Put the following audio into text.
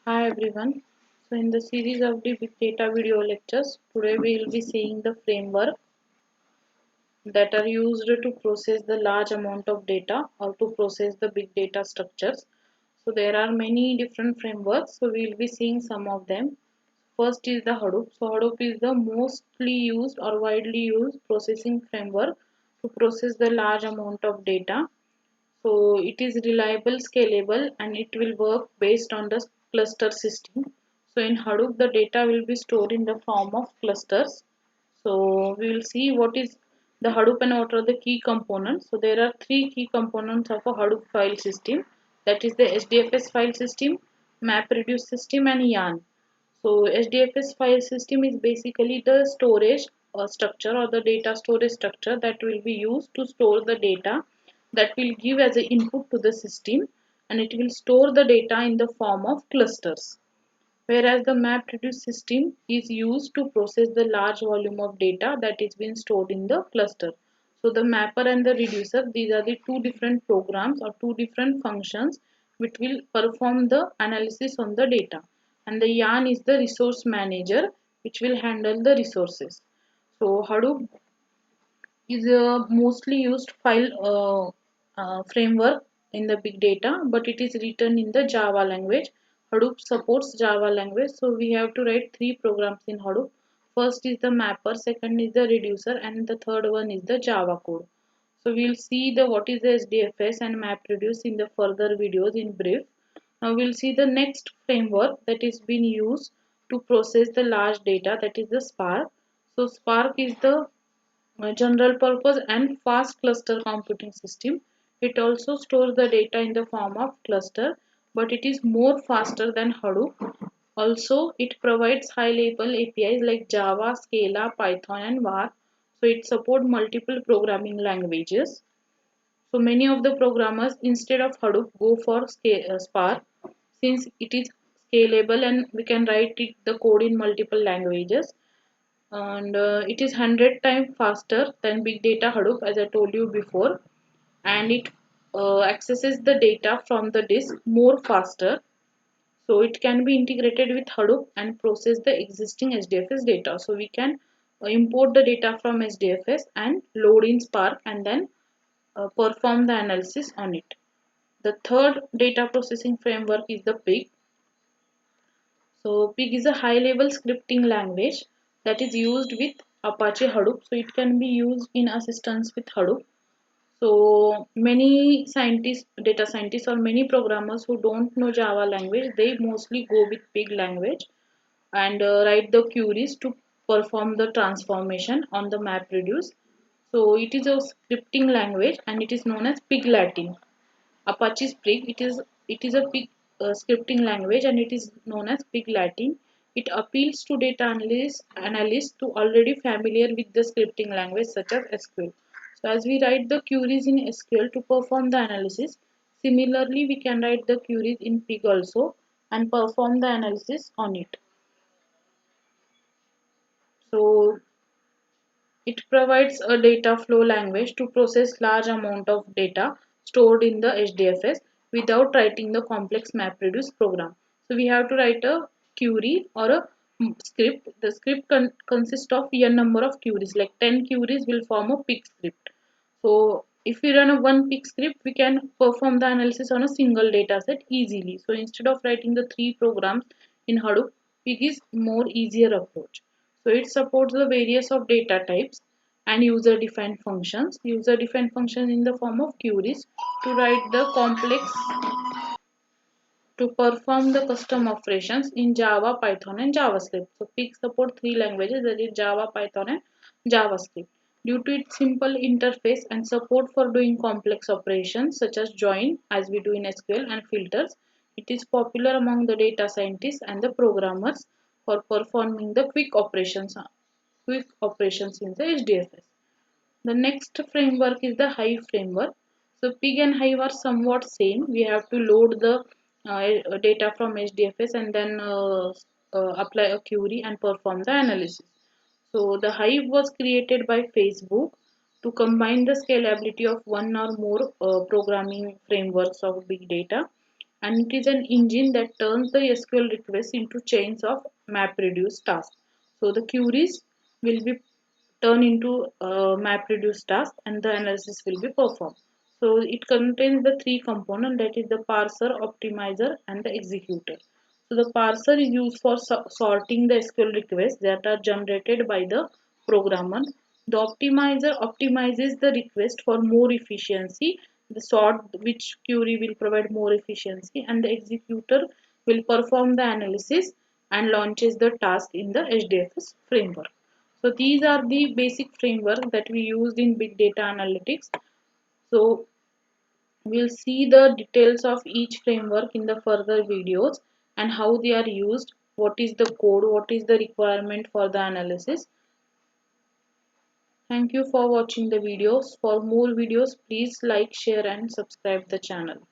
Hi everyone. So in the series of the big data video lectures, today we will be seeing the framework that are used to process the large amount of data or to process the big data structures. So there are many different frameworks. So we will be seeing some of them. First is the Hadoop. So Hadoop is the mostly used or widely used processing framework to process the large amount of data. So it is reliable, scalable, and it will work based on the cluster system. So in Hadoop, the data will be stored in the form of clusters. So we will see what is the Hadoop and what are the key components. So there are three key components of a Hadoop file system. That is the HDFS file system, MapReduce system, and YARN. So HDFS file system is basically the storage structure or the data storage structure that will be used to store the data that will give as an input to the system, and it will store the data in the form of clusters. Whereas the MapReduce system is used to process the large volume of data that is being stored in the cluster. So the mapper and the reducer, these are the two different programs or two different functions which will perform the analysis on the data. And the YARN is the resource manager which will handle the resources. So Hadoop is a mostly used file framework in the big data, but it is written in the Java language. Hadoop supports Java language, so we have to write three programs in Hadoop. First is the mapper, second is the reducer, and the third one is the Java code. So we'll see the what is the SDFS and MapReduce in the further videos in brief. Now we'll see the next framework that is being used to process the large data, that is the Spark. So Spark is the general purpose and fast cluster computing system. It also stores the data in the form of cluster, but it is more faster than Hadoop. Also, it provides high level APIs like Java, Scala, Python, and var. So it supports multiple programming languages. So many of the programmers instead of Hadoop go for Spark, since it is scalable and we can write the code in multiple languages, and it is 100 times faster than big data Hadoop, as I told you before, and it accesses the data from the disk more faster. So it can be integrated with Hadoop and process the existing HDFS data. So we can import the data from HDFS and load in Spark and then perform the analysis on it. The third data processing framework is the Pig. So Pig is a high level scripting language that is used with Apache Hadoop. So it can be used in assistance with Hadoop. So many scientists, data scientists or many programmers who don't know Java language, they mostly go with Pig language and write the queries to perform the transformation on the MapReduce. So it is a scripting language and it is known as Pig Latin. Apache Pig, it is a Pig scripting language and it is known as Pig Latin. It appeals to data analysts to already familiar with the scripting language such as SQL. So as we write the queries in SQL to perform the analysis, similarly we can write the queries in Pig also and perform the analysis on it. So it provides a data flow language to process large amount of data stored in the HDFS without writing the complex MapReduce program. So we have to write a query or a script. The script consists of n number of queries, like 10 queries will form a Pig script. So if we run a one Pig script, we can perform the analysis on a single data set easily. So instead of writing the three programs in Hadoop, Pig is more easier approach. So it supports the various of data types and user defined functions. User defined functions in the form of queries to write the complex to perform the custom operations in Java, Python and JavaScript. So Pig support three languages, that is Java, Python and JavaScript. Due to its simple interface and support for doing complex operations such as join as we do in SQL and filters, it is popular among the data scientists and the programmers for performing the quick operations in the HDFS. The next framework is the Hive framework. So Pig and Hive are somewhat same. We have to load the data from HDFS and then apply a query and perform the analysis. So the Hive was created by Facebook to combine the scalability of one or more programming frameworks of big data, and it is an engine that turns the SQL requests into chains of MapReduce tasks. So the queries will be turned into MapReduce tasks and the analysis will be performed. So it contains the three components, that is the parser, optimizer and the executor. So the parser is used for sorting the SQL requests that are generated by the programmer. The optimizer optimizes the request for more efficiency. The sort which query will provide more efficiency, and the executor will perform the analysis and launches the task in the HDFS framework. So these are the basic framework that we used in big data analytics. So we'll see the details of each framework in the further videos and how they are used, what is the code, what is the requirement for the analysis. Thank you for watching the videos. For more videos, please like, share and subscribe the channel.